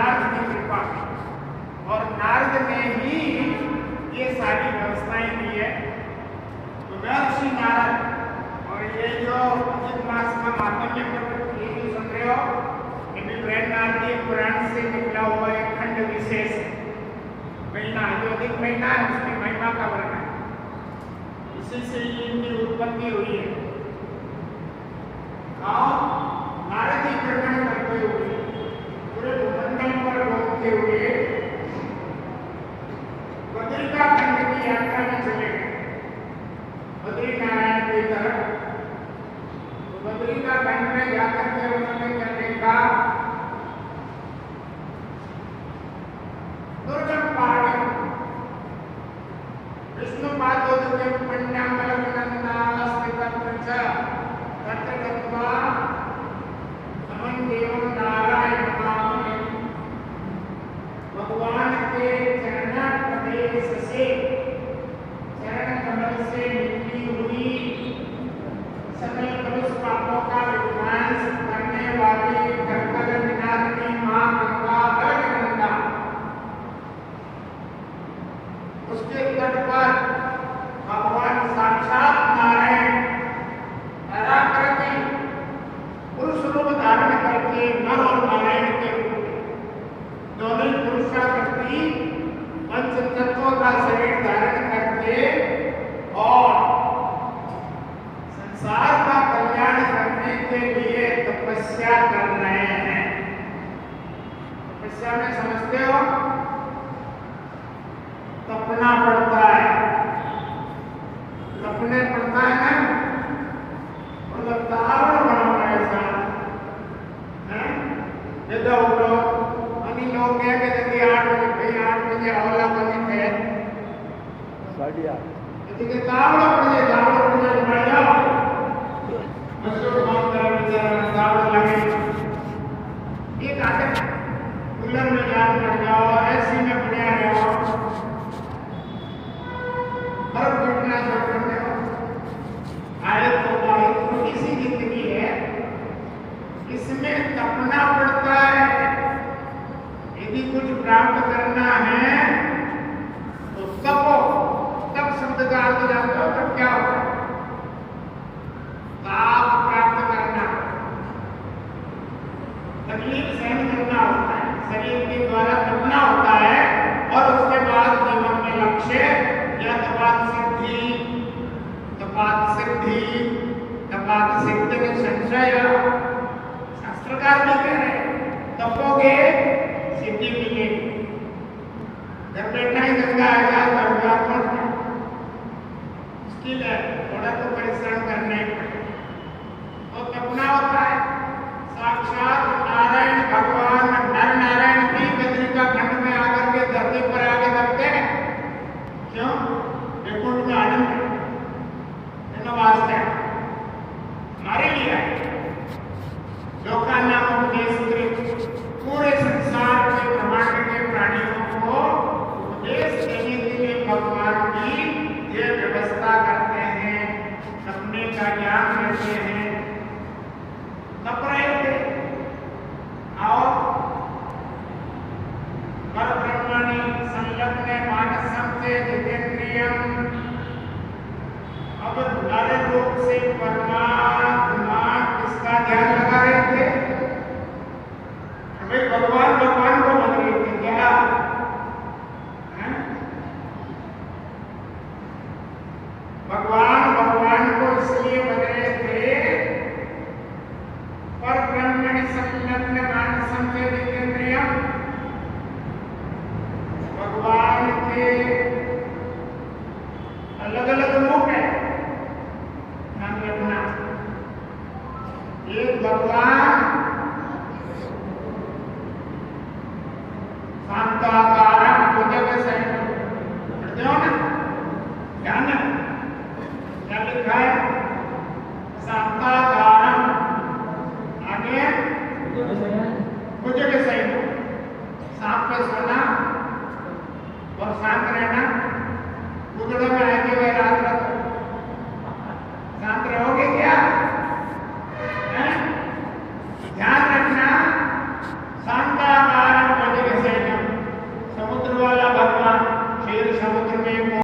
नारद की कृपा और नारद ने ही ये सारी व्यवस्थाएं दी है। तो महर्षि नारद और ये जो अधिक मास का माधुर्य पर्व ये भी सुन रहे हो, ये भी बृहन्नाथ के पुराण से निकला हुआ एक खंड विशेष महीना, जो अधिक महीना है उसकी महिमा का वर्णन है, इसी से इनकी उत्पत्ति हुई है। और नारद ही भ्रमण करते हुए पूरे भूमंडल पर घूमते हुए बद्रिका खंड की यात्रा में चले गए, बद्री नारायण की तरफ। तो बद्रिका खंड में जाकर के उन्होंने क्या देखा, दुर्गम पहाड़ी, विष्णु पादोदके पुण्यामलकनंदास्ते तत्र तत्र गत्वा नमन देवं नारायणं, भगवान के चरण प्रदेश से, चरण कमल से मिली हुई सकल कलुष पापों का विध्वंस करने वाली कर्कल विनाशिनी मां गंगा अलकनंदा, उसके तट पर भगवान साक्षात नारायण पराक्रमी पुरुष रूप धारण करके नर और नारायण के रूप में दोनों पुरुषाकृति पंच तत्वों का शरीर धारण करके और संसार का कल्याण करने के लिए तपस्या कर रहे हैं। तपस्या में समझते हो, तपना पड़ता है, तपने पड़ता है ना, मतलब तारण बनाना ऐसा है। जैसे उठो अभी लोग कह के जल्दी 8 बजे, भाई 8 बजे हवला बंद है, 8:30 ठीक है, तावड़ा पड़ जाए बढ़ जाओ, मशहूर मामला बेचारा तावड़ा लगे, एक आदत कूलर में जान पड़ जाओ, ऐसी में बढ़िया रहो, बर्फ घटना छोड़ दो, आए तो इसी जिंदगी है, इसमें तपना पड़ता है। यदि कुछ प्राप्त करना है तो तपो, तप शब्द का अर्थ जानते हो, तब क्या होता है? ताप प्राप्त करना, तकलीफ सहन करना होता है, शरीर के द्वारा तपना होता है, और उसके बाद जीवन में लक्ष्य या तपात सिद्धि, तपात सिद्धि, तपात सिद्धि में संशय, शास्त्रकार भी कह रहे हैं तपोगे सिद्धि मिलेगी। जब बैठना ही गंगा आ जाए तो अभ्यास मत है, मुश्किल है, थोड़ा तो परिश्रम करना ही पड़ेगा। तो तपना होता है, साक्षात नारायण भगवान नर नारायण भी बद्रिका खंड में आकर के धरती पर आके लगते हैं। क्यों? वैकुंठ में आनंद है, वास्ते हमारे लिए लोका नाम उपदेश पूरे संसार के ब्रह्मांड के प्राणियों को उपदेश देने के लिए भगवान की ये व्यवस्था करते हैं, सपने का ज्ञान देते हैं। तप रहे थे, आओ पर ब्रह्मणि संलग्न मानसं से जितेंद्रियम, अब नर रूप से परमात्मा किसका ध्यान लगा रहे थे? भाई भगवान भगवान को बन रहे थे क्या? भगवान भगवान को इसलिए बन रहे थे, पर ब्रह्मणि संलग्न मानसं से जितेंद्रियम, भगवान के अलग अलग रूप है, एक भगवान शांताकारं भुजगशयनं, पढ़ते हो ना, ध्यान है क्या लिखा है? शांताकारं, आगे भुजगशयनं, सांप पे सोना और शांत रहना, भुजग में